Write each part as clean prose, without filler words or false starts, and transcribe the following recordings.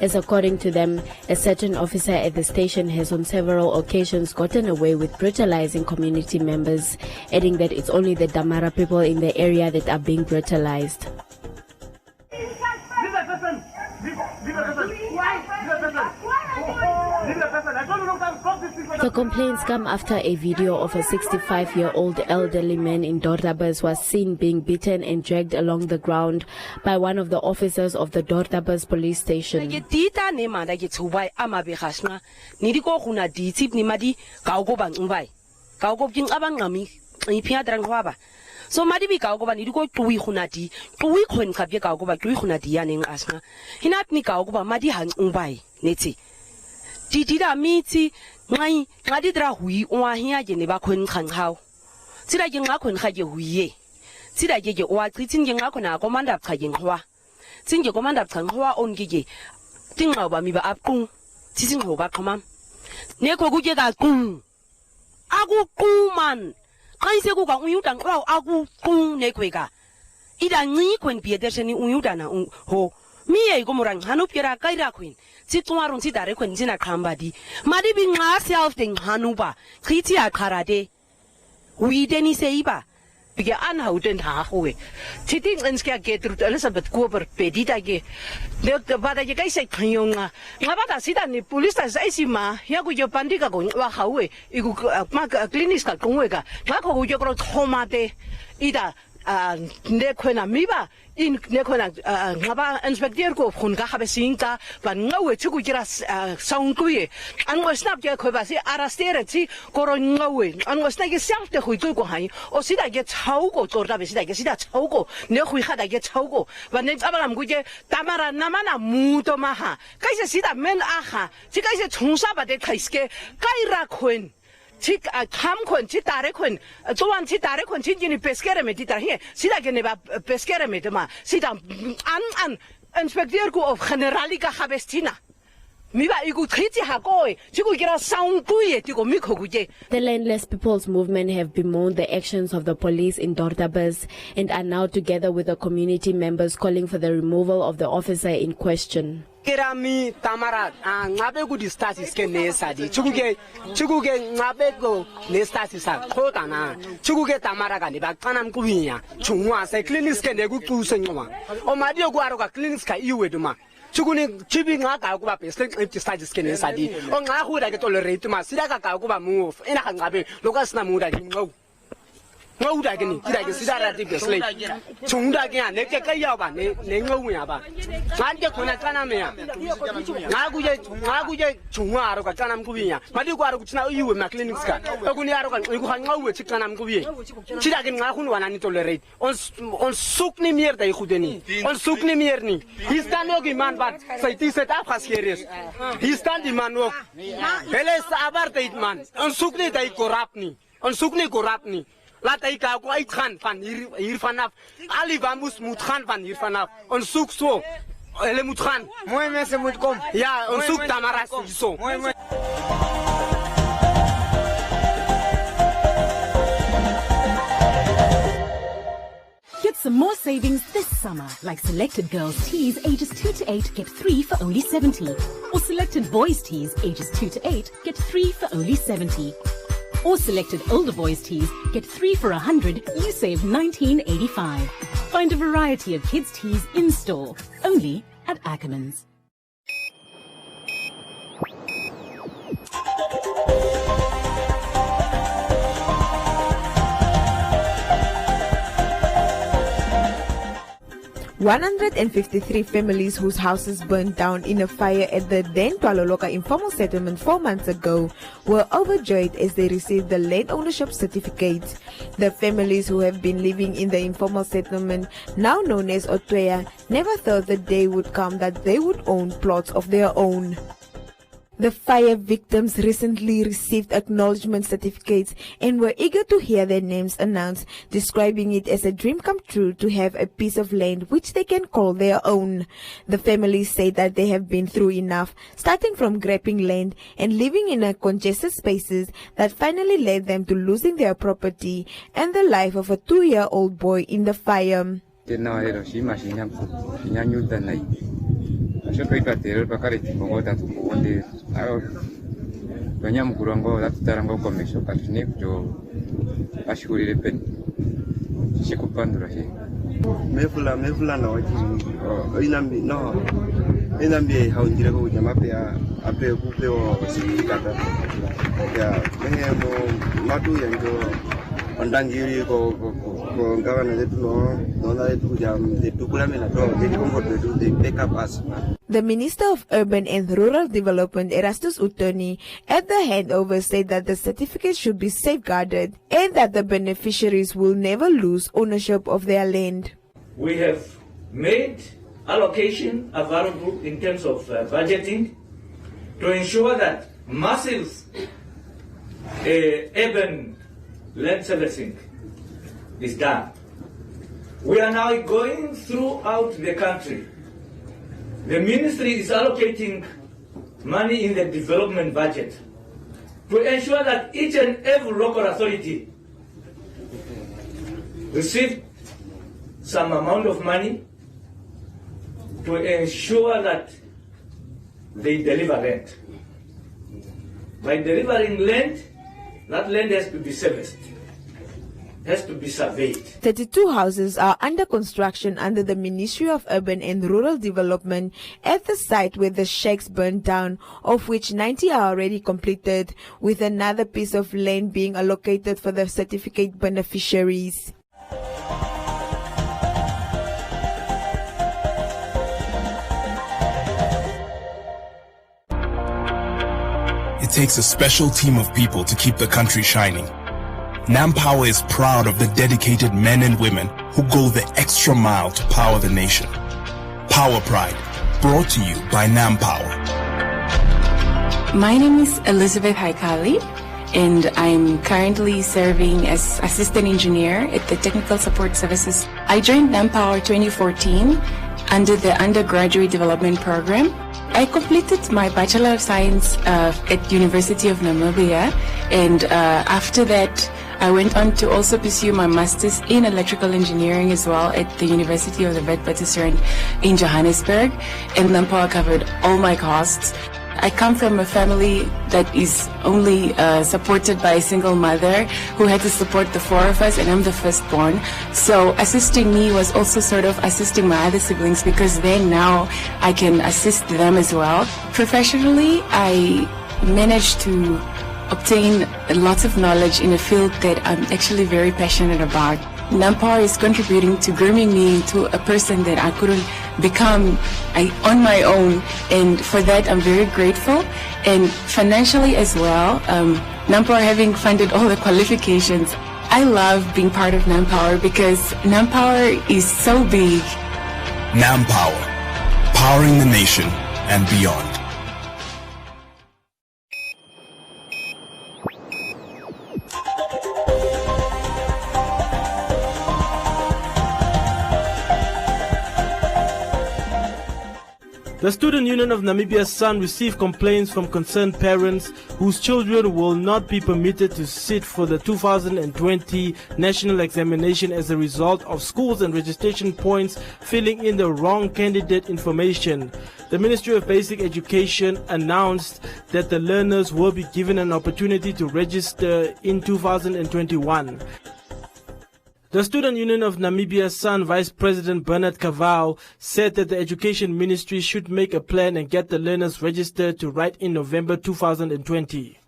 as according to them, a certain officer at the station has on several occasions gotten away with brutalizing community members, adding that it's only the Damara people in the area that are being brutalized. The complaints come after a video of a 65-year-old elderly man in Dortabas was seen being beaten and dragged along the ground by one of the officers of the Dortabas police station. So madi bi ka go ba ni go tui khuna di tui khon kha be ka go ba tui khuna di ya neng asna hinat ni ka go ba madi han umbai neti di da miti ngai ngadi dra hui wa hia je ne ba khon khan hao tsira ke nga khon kha je huiye tsira ke wa tsin ke nga khona ko manda kha je ngwa tsin ke ko manda kha ngwa on ke je tinga ba mi ba apkung tsin ho ba khama ne ko gu je ga kung agu kuman I say go uyudan wow agu kung nekwega ida ni kwen piede seni uyudana ho mi e go morang hanu pira kaira kwen titwarun tidare kwen jina kambadi madi bi nga self thing hanuba kriti akarade we deni seiba bige aanhoudend hagoe titing inskia getrut Elizabeth Koper pedita ge de bada je kai se kanyonga ngabata sida ni police ta saisima ya go yo pandika go wa hawe igu ma clinics ka kongweka ngakho go yo kro thomate ida ne khona miba in ne khona ngaba inspector ko khun ka habe sinka ban ngawe chuku jira sound kuye an go snap je ko ba si arrestere ti koro ngawe an go snake self te hui ko hai o sida ge chau ko torda be sida ge sida chau ko ne hui khada ge chau ko ban ne abalam gu je tamara namana muto maha kai se sida men aha ti kai se chungsa ba de kaiske kai ra khuen 치 탐콘 치 다레콘 조안 치 다레콘 진진이 pesquere dit hier sida que ne va pesquere ma sida an inspecteur ko of generalika habestina miba igu triti hakoi chiku gira sound kuye tiko mikoguje. The Landless People's Movement have bemoaned the actions of the police in Dortabas and are now together with the community members calling for the removal of the officer in question. Kirami Tamara ngabe ku distasis ke nesadi chukuge ngabe go nestasis sa khotana chukuge Tamara ka ne ba kanam kuwinya chungwa se clinics ke ne ku tsusenywa o madi go aro ka clinics ka iwe duma chukuni chibi nga ka ku ba peste distasis ke nesadi o nga hu da ke tolerate ma sida ka ku ba move ina ka ngabe lokasina mu da ngau ngau da ke ni kida ke sida ra ti ke slay chungda ke ne ke kai ya ba ne ngau ya ba ngan ke khona kana me ya nga ku je chungwa aro ka kana mkubinya madi ku aro ku tsina iwe ma clinics ka ku ni aro ka ku ngau we tsikana mkubiye sida ke nga khunu wana ni tolerate on suk ni mierda ikhudeni on suk ni mierni histan yogi man bat sai ti set up khaskeres histan di man wok hele sabar tait man on suk ni dai korapni on suk ni korapni laat ik ook uitgaan van hier vanaf. Ali Bambus moet gaan van hier vanaf. Ons zoek zo. Jullie moet gaan. Mooie mensen moeten komen. Ja, ons zoek Tamara zo. Get some more savings this summer, like selected girls' tees ages 2 to 8 get 3 for only 70. Or selected boys' tees ages 2 to 8 get 3 for only 70. Or selected older boys' tees, get 3 for 100, you save $19.85. Find a variety of kids' tees in store, only at Ackermans. $153 families whose houses burned down in a fire at the then Twaloloka informal settlement 4 months ago were overjoyed as they received the land ownership certificate. The families who have been living in the informal settlement, now known as Otweya, never thought the day would come that they would own plots of their own. The fire victims recently received acknowledgement certificates and were eager to hear their names announced, describing it as a dream come true to have a piece of land which they can call their own. The families say that they have been through enough, starting from grabbing land and living in a congested spaces that finally led them to losing their property and the life of a 2-year-old boy in the fire. Shopepa tero pakare timongo tatu kuonde. Ayo banya mukurongo tatu tarango komesho katune kujo ashkurire pen. Shikupandura he. Mefula na waji. Inambi haunjire ko jama pe ape kupe o sikata. Ya mehemo matu yango ondangiri ko ngavana letu no letu jam letu kula mena to jadi comfort letu they pick up us. The Minister of Urban and Rural Development, Erastus Uthoni, at the handover said that the certificate should be safeguarded and that the beneficiaries will never lose ownership of their land. We have made allocation available in terms of budgeting to ensure that massive urban land servicing is done. We are now going throughout the country. The ministry is allocating money in the development budget to ensure that each and every local authority receive some amount of money to ensure that they deliver land. By delivering land, that land has to be serviced, has to be surveyed. 32 houses are under construction under the Ministry of Urban and Rural Development at the site where the shacks burned down, of which 90 are already completed, with another piece of land being allocated for the certificate beneficiaries. It takes a special team of people to keep the country shining. NamPower is proud of the dedicated men and women who go the extra mile to power the nation. Power Pride, brought to you by NamPower. My name is Elizabeth Haikali, and I'm currently serving as assistant engineer at the Technical Support Services. I joined NamPower 2014 under the undergraduate development program. I completed my Bachelor of Science at University of Namibia, and after that I went on to also pursue my Master's in Electrical Engineering as well at the University of the Witwatersrand in Johannesburg, and NamPower covered all my costs. I come from a family that is only supported by a single mother who had to support the four of us, and I'm the firstborn. So assisting me was also sort of assisting my other siblings, because then now I can assist them as well. Professionally, I managed to obtain lots of knowledge in a field that I'm actually very passionate about. NamPower is contributing to grooming me into a person that I couldn't become on my own, and for that I'm very grateful. And financially as well, NamPower having funded all the qualifications, I love being part of NamPower because NamPower is so big. NamPower, powering the nation and beyond. The Student Union of Namibia's SUN received complaints from concerned parents whose children will not be permitted to sit for the 2020 national examination as a result of schools and registration points filling in the wrong candidate information. The Ministry of Basic Education announced that the learners will be given an opportunity to register in 2021. The Student Union of Namibia's SUN Vice President Bernard Kavau said that the Education Ministry should make a plan and get the learners registered to write in November 2020.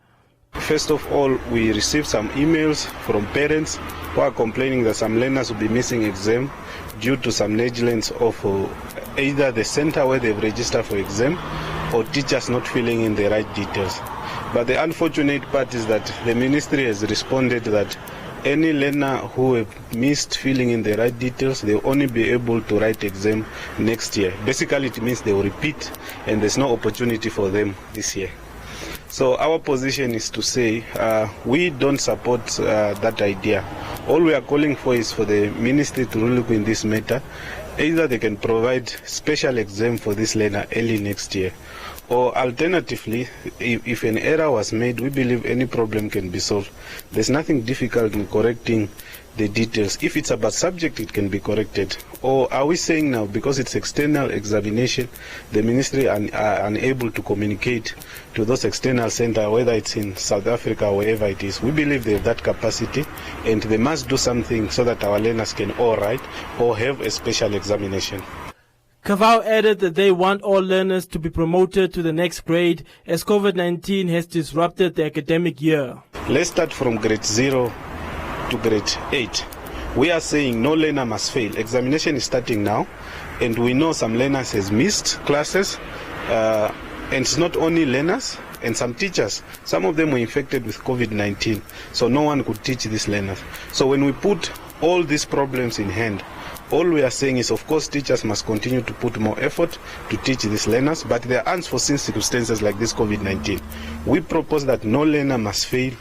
First of all, we received some emails from parents who are complaining that some learners will be missing exam due to some negligence of either the center where they've registered for exam or teachers not filling in the right details. But the unfortunate part is that the ministry has responded that any learner who have missed filling in the right details, they will only be able to write exam next year. Basically, it means they will repeat and there's no opportunity for them this year. So our position is to say we don't support that idea. All we are calling for is for the ministry to look in this matter. Either they can provide special exam for this learner early next year, Or alternatively, if an error was made, we believe any problem can be solved. There's nothing difficult in correcting the details. If it's about subject, it can be corrected. Or are we saying now, because it's external examination, the ministry are unable to communicate to those external centers, whether it's in South Africa or wherever it is? We believe they have that capacity, and they must do something so that our learners can all write or have a special examination. Kavau added that they want all learners to be promoted to the next grade as COVID-19 has disrupted the academic year. Let's start from grade 0 to grade 8. We are saying no learner must fail. Examination is starting now, and we know some learners has missed classes, and it's not only learners and some teachers. Some of them were infected with COVID-19, so no one could teach these learners. So when we put all these problems in hand, all we are saying is, of course, teachers must continue to put more effort to teach these learners, but there are unforeseen circumstances like this COVID-19. We propose that no learner must fail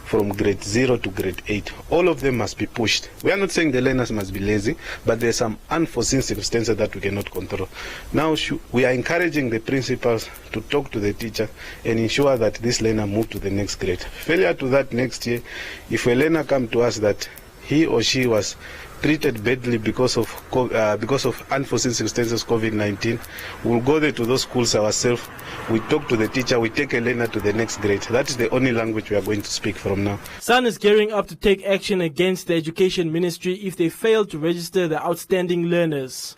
from grade 0 to grade 8. All of them must be pushed. We are not saying the learners must be lazy, but there are some unforeseen circumstances that we cannot control. Now, we are encouraging the principals to talk to the teacher and ensure that this learner move to the next grade. Failure to that next year, if a learner come to us that he or she was treated badly because of unforeseen circumstances, COVID-19, we'll go there to those schools ourselves, we talk to the teacher, we take a learner to the next grade. That is the only language we are going to speak from now. SAN is gearing up to take action against the Education Ministry if they fail to register the outstanding learners.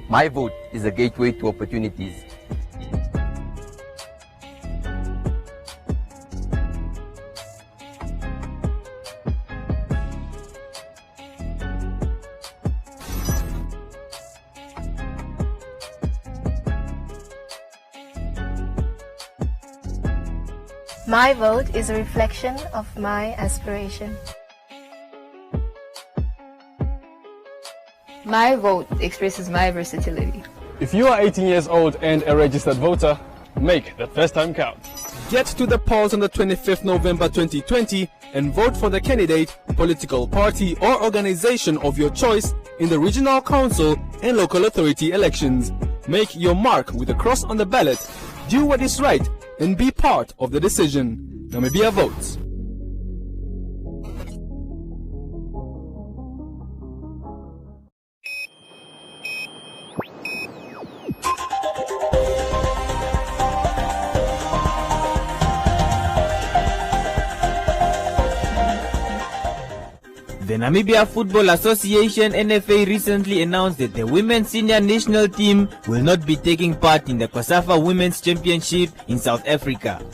My vote is a gateway to opportunities. My vote is a reflection of my aspiration. My vote expresses my versatility. If you are 18 years old and a registered voter, make the first time count. Get to the polls on the 25th November 2020 and vote for the candidate, political party or organization of your choice in the regional council and local authority elections. Make your mark with a cross on the ballot. Do what is right and be part of the decision. Namibia votes. The Namibia Football Association NFA recently announced that the women's senior national team will not be taking part in the COSAFA Women's Championship in South Africa.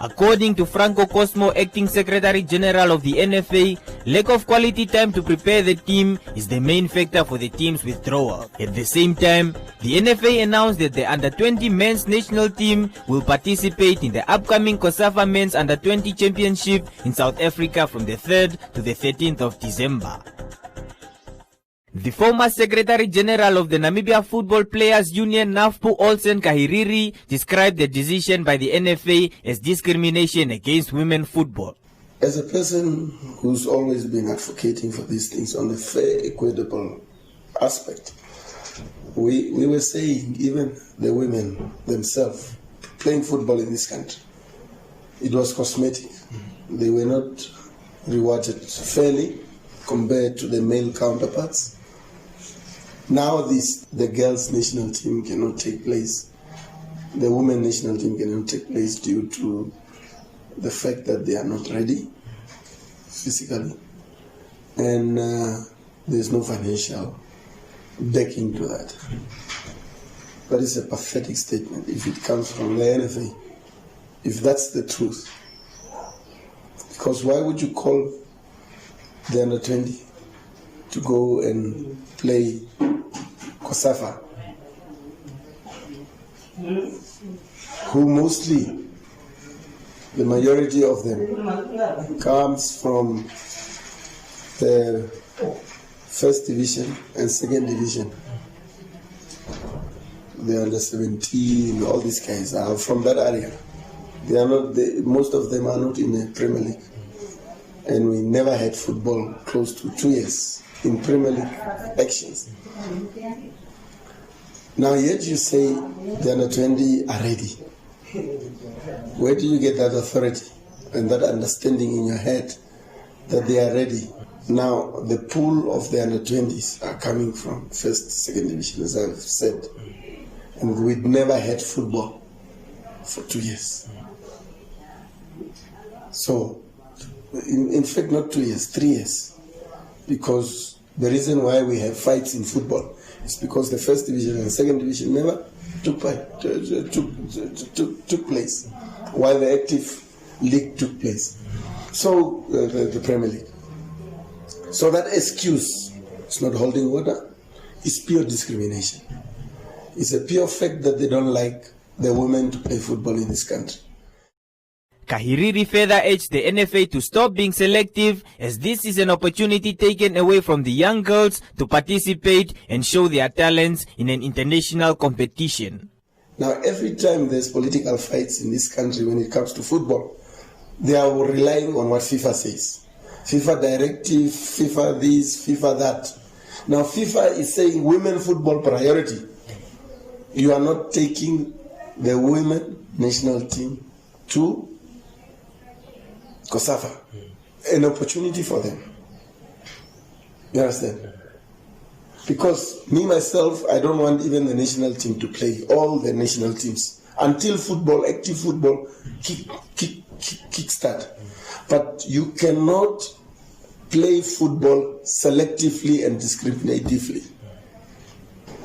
According to Franco Cosmo, acting Secretary General of the NFA, lack of quality time to prepare the team is the main factor for the team's withdrawal. At the same time, the NFA announced that the Under-20 men's national team will participate in the upcoming COSAFA Men's Under-20 Championship in South Africa from the 3rd to the 13th of December. The former Secretary General of the Namibia Football Players Union, Nafpu Olsen Kahiriri, described the decision by the NFA as discrimination against women football. As a person who's always been advocating for these things on a fair, equitable aspect, we were saying even the women themselves playing football in this country, it was cosmetic. They were not rewarded fairly compared to the male counterparts. Now the girls' national team cannot take place. The women national team cannot take place due to the fact that they are not ready physically. And there's no financial backing to that. That is a pathetic statement if it comes from the NFA, if that's the truth. Because why would you call the Under-20 to go and play COSAFA, who mostly, the majority of them, comes from the first division and second division. The Under-17, all these guys are from that area. They are not. Most of them are not in the Premier League, and we never had football close to 2 years in Premier League actions. Now yet you say the under 20 are ready. Where do you get that authority and that understanding in your head that they are ready? Now the pool of the under 20s are coming from first, second division, as I've said, and we'd never had football for 2 years. So, in fact, not 2 years, 3 years, because the reason why we have fights in football is because the first division and second division never took place, while the active league took place. So, the Premier League. So that excuse is not holding water. It's pure discrimination. It's a pure fact that they don't like the women to play football in this country. Kahiriri further urged the NFA to stop being selective, as this is an opportunity taken away from the young girls to participate and show their talents in an international competition. Now, every time there's political fights in this country when it comes to football, they are relying on what FIFA says. FIFA directive, FIFA this, FIFA that. Now, FIFA is saying women football priority. You are not taking the women national team to COSAFA, an opportunity for them. You understand? Because me, myself, I don't want even the national team to play, all the national teams, until football, active football, kick start. But you cannot play football selectively and discriminatively.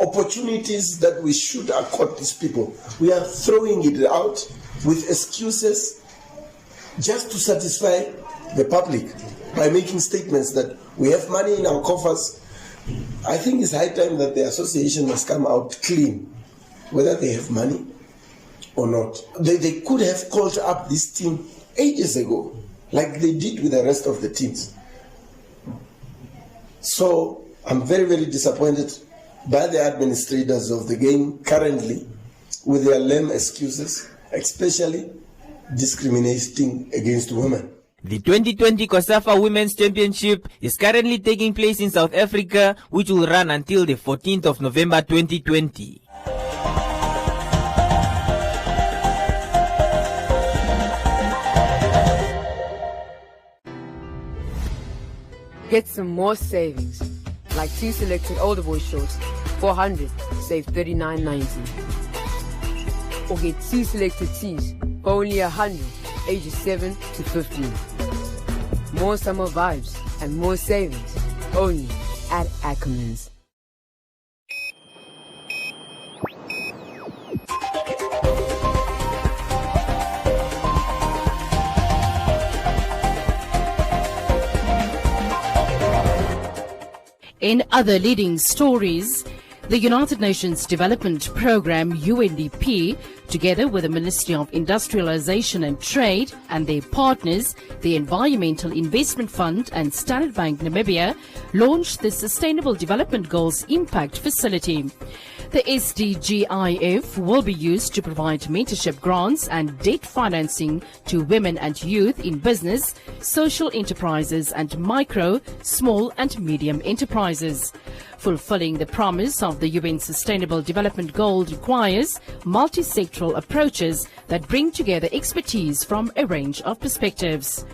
Opportunities that we should accord these people, we are throwing it out with excuses just to satisfy the public by making statements that we have money in our coffers. I think it's high time that the association must come out clean, whether they have money or not. They could have called up this team ages ago, like they did with the rest of the teams. So I'm very, very disappointed by the administrators of the game currently with their lame excuses, especially discriminating against women. The 2020 COSAFA Women's Championship is currently taking place in South Africa, which will run until the 14th of November 2020. Get some more savings, like 2 selected older boy shorts, 400, save $39.90. Or get 2 selected tees for only 100, ages 7 to 15. More summer vibes and more savings, only at Ackermans. In other leading stories, the United Nations Development Programme, UNDP, together with the Ministry of Industrialization and Trade and their partners, the Environmental Investment Fund and Standard Bank Namibia, launched the Sustainable Development Goals Impact Facility. The SDGIF will be used to provide mentorship grants and debt financing to women and youth in business, social enterprises and micro, small and medium enterprises. Fulfilling the promise of the UN Sustainable Development Goal requires multi-sectoral approaches that bring together expertise from a range of perspectives.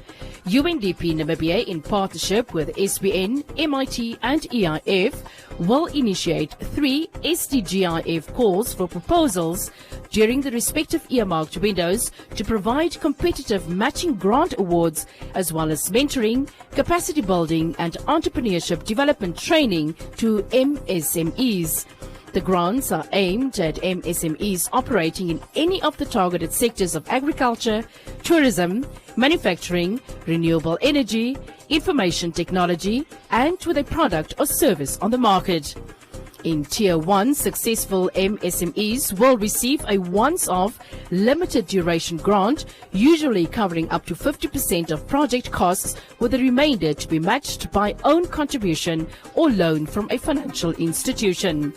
UNDP Namibia, in partnership with SBN, MIT and EIF, will initiate 3 SDGIF calls for proposals during the respective earmarked windows to provide competitive matching grant awards, as well as mentoring, capacity building and entrepreneurship development training to MSMEs. The grants are aimed at MSMEs operating in any of the targeted sectors of agriculture, tourism, manufacturing, renewable energy, information technology, and with a product or service on the market. In Tier 1, successful MSMEs will receive a once-off, limited-duration grant, usually covering up to 50% of project costs, with the remainder to be matched by own contribution or loan from a financial institution.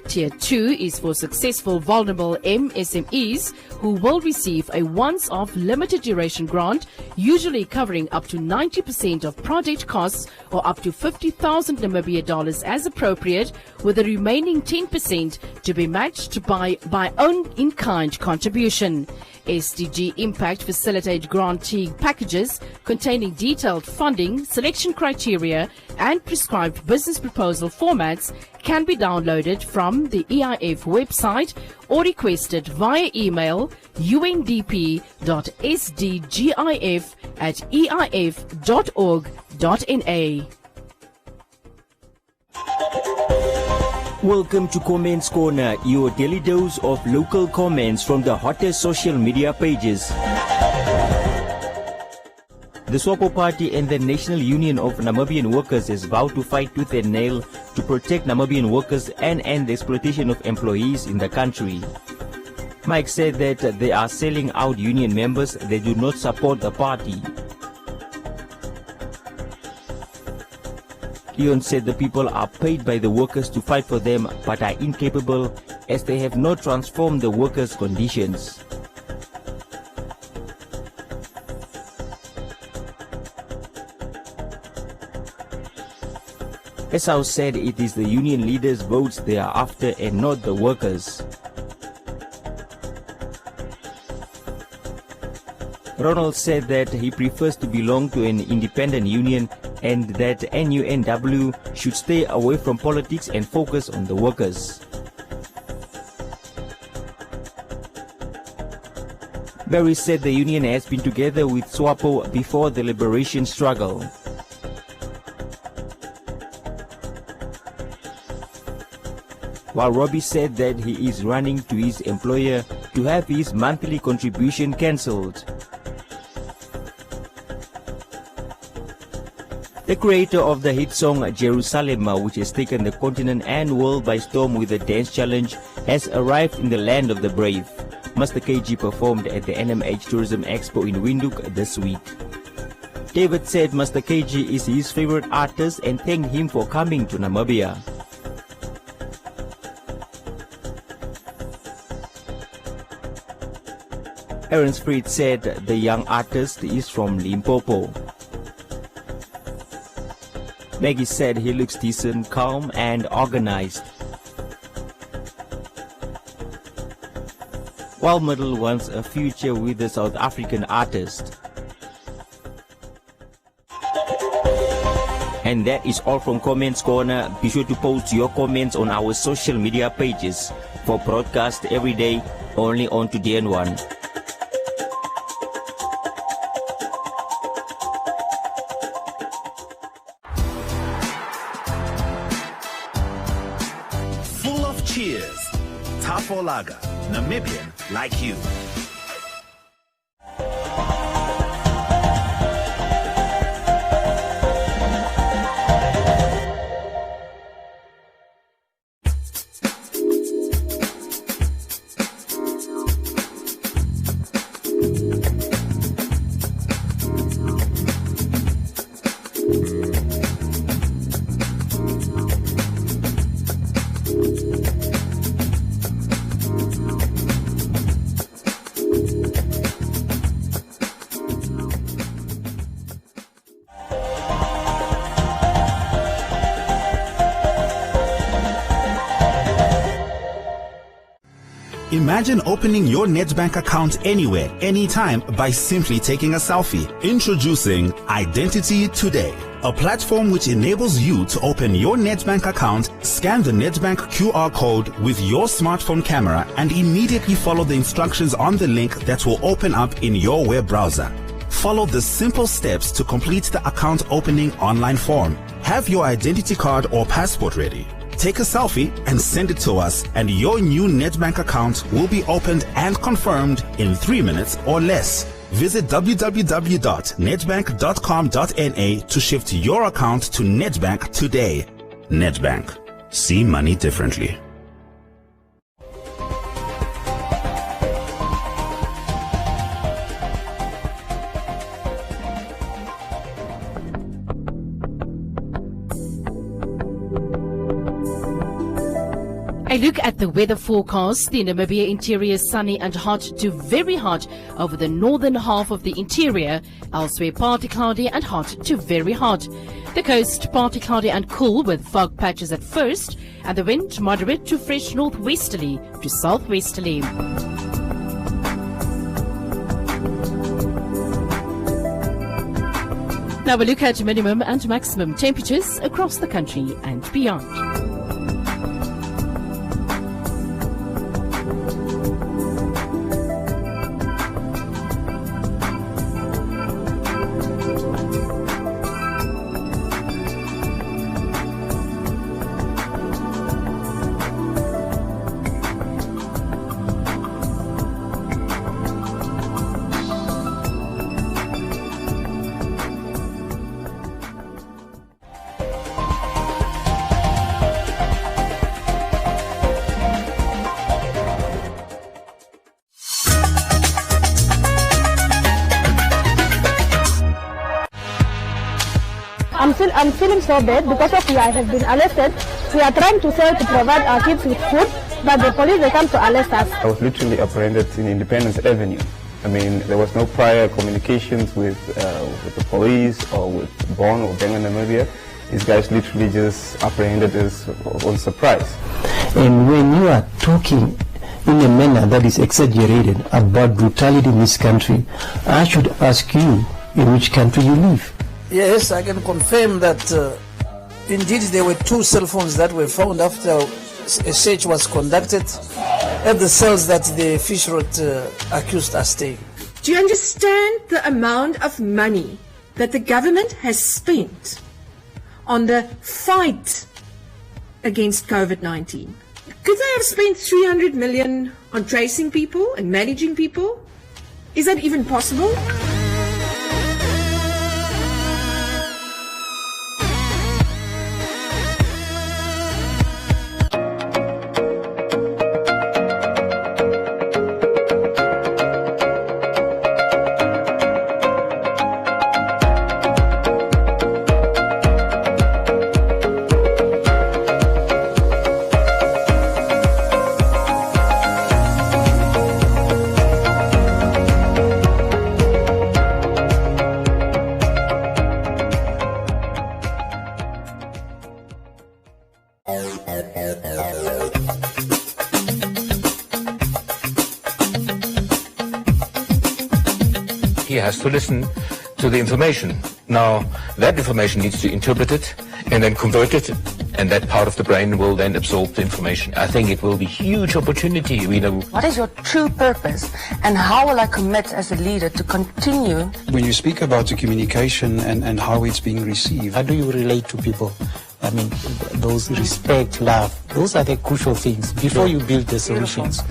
Tier 2 is for successful vulnerable MSMEs who will receive a once-off limited duration grant, usually covering up to 90% of project costs or up to 50,000 Namibia dollars as appropriate, with the remaining 10% to be matched by own in-kind contribution. SDG Impact facilitate grantee packages containing detailed funding, selection criteria and prescribed business proposal formats can be downloaded from the EIF website or requested via email undp.sdgif@eif.org.na. Welcome to Comments Corner, your daily dose of local comments from the hottest social media pages. The SWAPO Party and the National Union of Namibian Workers has vowed to fight tooth and nail to protect Namibian workers and end the exploitation of employees in the country. Mike said that they are selling out union members. They do not support the party. Leon said the people are paid by the workers to fight for them but are incapable as they have not transformed the workers' conditions. Esau said it is the union leaders' votes they are after and not the workers. Ronald said that he prefers to belong to an independent union and that NUNW should stay away from politics and focus on the workers. Barry said the union has been together with SWAPO before the liberation struggle. While Robbie said that he is running to his employer to have his monthly contribution cancelled. The creator of the hit song Jerusalem, which has taken the continent and world by storm with a dance challenge, has arrived in the land of the brave. Master KG performed at the NMH Tourism Expo in Windhoek this week. David said Master KG is his favorite artist and thanked him for coming to Namibia. Aaron Fried said the young artist is from Limpopo. Maggie said he looks decent, calm and organized. While Middle wants a future with the South African artist. And that is all from Comments Corner. Be sure to post your comments on our social media pages for broadcast every day only on Today and One. Cheers. Tafo Lager, Namibian like you. Imagine opening your Nedbank account anywhere, anytime by simply taking a selfie. Introducing Identity Today, a platform which enables you to open your Nedbank account, scan the Nedbank QR code with your smartphone camera, and immediately follow the instructions on the link that will open up in your web browser. Follow the simple steps to complete the account opening online form. Have your identity card or passport ready. Take a selfie and send it to us, and your new Nedbank account will be opened and confirmed in 3 minutes or less. Visit www.nedbank.com.na to shift your account to Nedbank today. Nedbank. See money differently. A look at the weather forecast. The Namibia interior is sunny and hot to very hot over the northern half of the interior. Elsewhere partly cloudy and hot to very hot. The coast partly cloudy and cool with fog patches at first, and the wind moderate to fresh northwesterly to southwesterly. Now we look at minimum and maximum temperatures across the country and beyond. I'm feeling so bad because of I have been arrested. We are trying to sell to provide our kids with food, but the police, they come to arrest us. I was literally apprehended in Independence Avenue. I mean, there was no prior communications with the police or with Bonn or Benga Namibia. These guys literally just apprehended us on surprise. And when you are talking in a manner that is exaggerated about brutality in this country, I should ask you in which country you live. Yes, I can confirm that indeed there were 2 cell phones that were found after a search was conducted at the cells that the Fish Road accused are staying. Do you understand the amount of money that the government has spent on the fight against COVID-19? Could they have spent 300 million on tracing people and managing people? Is that even possible? He has to listen to the information. Now, that information needs to interpret it and then convert it, and that part of the brain will then absorb the information. I think it will be a huge opportunity. We know. What is your true purpose, and how will I commit as a leader to continue? When you speak about the communication and how it's being received, how do you relate to people? I mean, those respect, love, those are the crucial things before you build the solutions.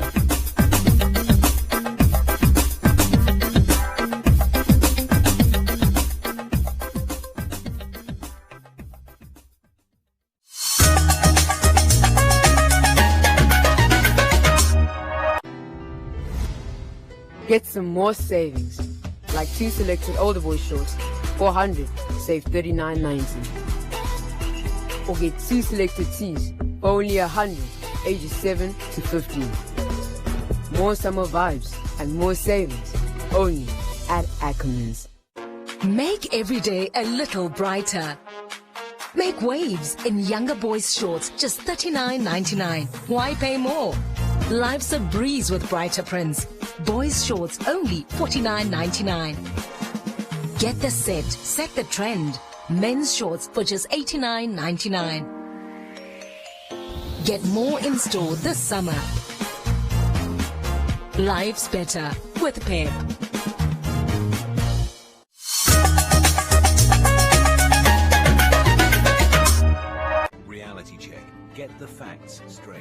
Get some more savings, like 2 selected older boy shorts, 400, save $39.90. Or get 2 selected tees, only 100, ages 7 to 15. More summer vibes and more savings, only at Ackermans. Make every day a little brighter. Make waves in younger boys' shorts, just $39.99. Why pay more? Life's a breeze with brighter prints. Boys' shorts only $49.99. Get the set the trend. Men's shorts for just $89.99. Get more in store this summer. Life's better with Pep. Reality check. Get the facts straight.